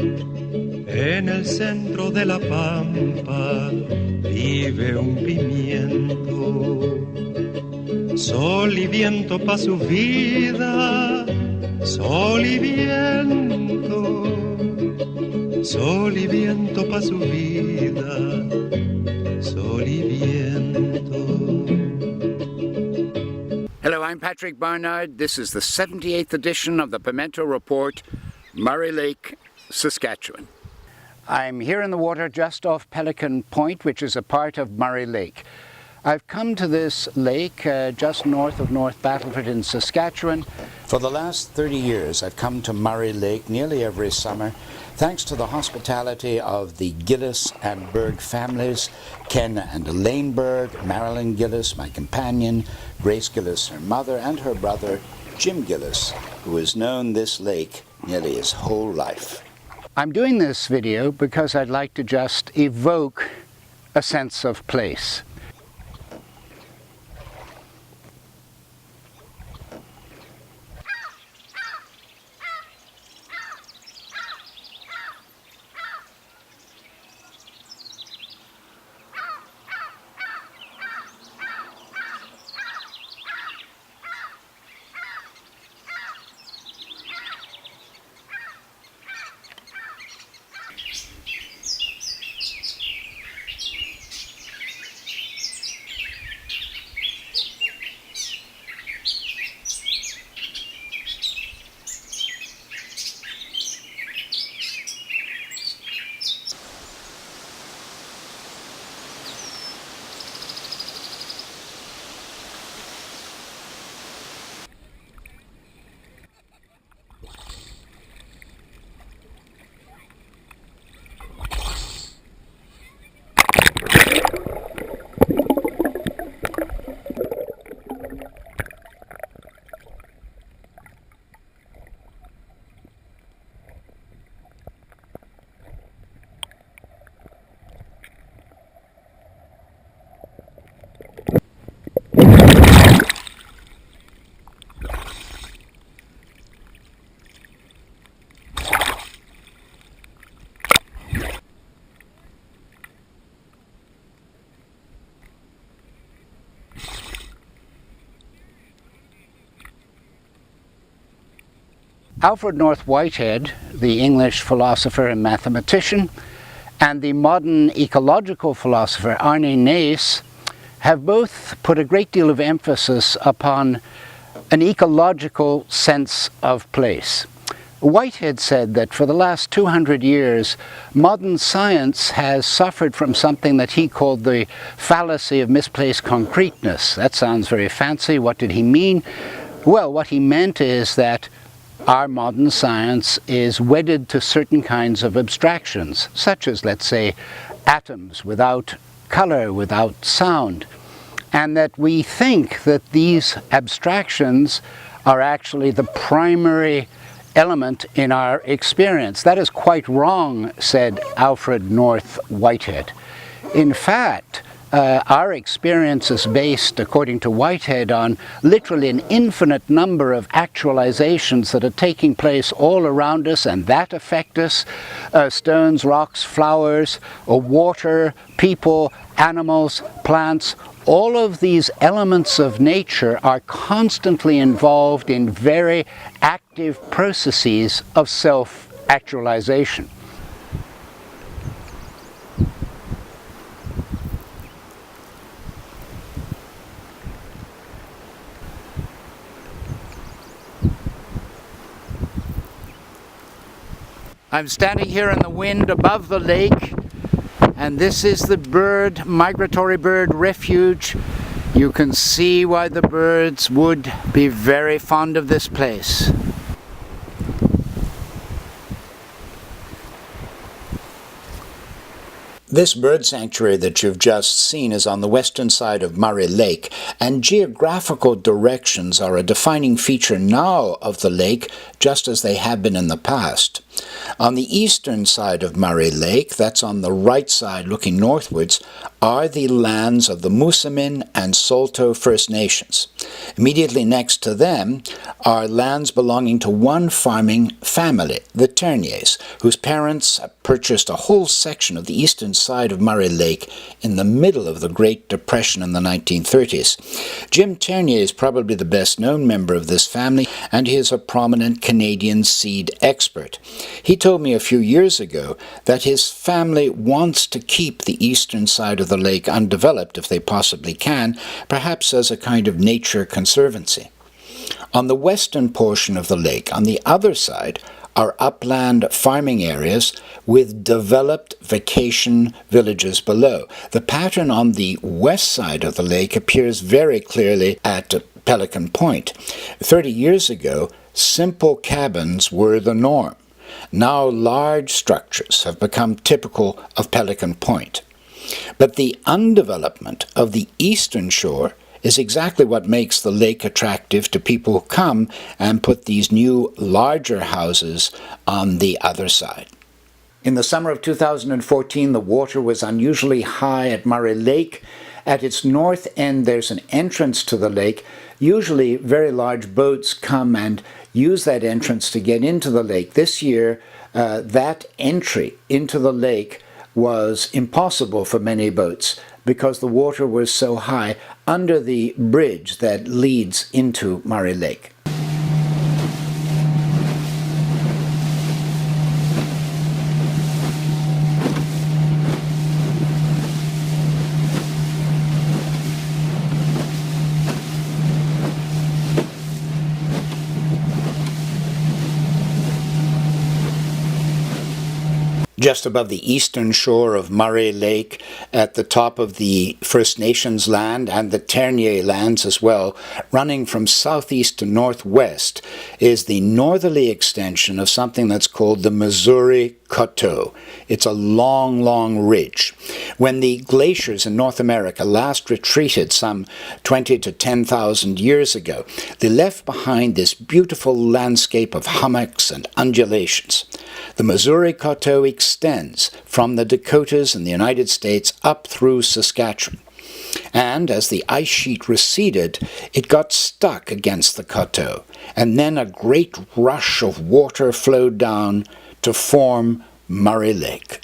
En el centro de la pampa vive un pimiento. Sol y viento pa' su vida, sol y viento. Sol y viento pa' su vida, sol y viento. Hello, I'm Patrick Barnard. This is the 78th edition of the Pimento Report, Murray Lake, Saskatchewan. I'm here in the water just off Pelican Point, which is a part of Murray Lake. I've come to this lake just north of North Battleford in Saskatchewan. For the last 30 years I've come to Murray Lake nearly every summer, thanks to the hospitality of the Gillis and Berg families, Ken and Elaine Berg, Marilyn Gillis, my companion, Grace Gillis, her mother, and her brother, Jim Gillis, who has known this lake nearly his whole life. I'm doing this video because I'd like to just evoke a sense of place. Alfred North Whitehead, the English philosopher and mathematician, and the modern ecological philosopher Arne Naess have both put a great deal of emphasis upon an ecological sense of place. Whitehead said that for the last 200 years, modern science has suffered from something that he called the fallacy of misplaced concreteness. That sounds very fancy. What did he mean? Well, what he meant is that our modern science is wedded to certain kinds of abstractions, such as, let's say, atoms without color, without sound, and that we think that these abstractions are actually the primary element in our experience. That is quite wrong, said Alfred North Whitehead. In fact, our experience is based, according to Whitehead, on literally an infinite number of actualizations that are taking place all around us and that affect us. Stones, rocks, flowers, water, people, animals, plants. All of these elements of nature are constantly involved in very active processes of self-actualization. I'm standing here in the wind above the lake, and this is the migratory bird refuge. You can see why the birds would be very fond of this place. This bird sanctuary that you've just seen is on the western side of Murray Lake, and geographical directions are a defining feature now of the lake, just as they have been in the past. On the eastern side of Murray Lake, that's on the right side looking northwards, are the lands of the Moosomin and Saulteaux First Nations. Immediately next to them are lands belonging to one farming family, the Terniers, whose parents purchased a whole section of the eastern side of Murray Lake in the middle of the Great Depression in the 1930s. Jim Ternier is probably the best known member of this family, and he is a prominent Canadian seed expert. He told me a few years ago that his family wants to keep the eastern side of the lake undeveloped if they possibly can, perhaps as a kind of nature conservancy. On the western portion of the lake, on the other side, are upland farming areas with developed vacation villages below. The pattern on the west side of the lake appears very clearly at Pelican Point. 30 years ago, simple cabins were the norm. Now large structures have become typical of Pelican Point. But the undevelopment of the eastern shore is exactly what makes the lake attractive to people who come and put these new, larger houses on the other side. In the summer of 2014, the water was unusually high at Murray Lake. At its north end, there's an entrance to the lake. Usually, very large boats come and use that entrance to get into the lake. This year, that entry into the lake was impossible for many boats because the water was so high under the bridge that leads into Murray Lake. Just above the eastern shore of Murray Lake, at the top of the First Nations land and the Ternier lands as well, running from southeast to northwest, is the northerly extension of something that's called the Missouri Coteau. It's a long, long ridge. When the glaciers in North America last retreated some 20 to 10,000 years ago, they left behind this beautiful landscape of hummocks and undulations. The Missouri Coteau extends from the Dakotas in the United States up through Saskatchewan. And as the ice sheet receded, it got stuck against the Coteau, and then a great rush of water flowed down to form Murray Lake.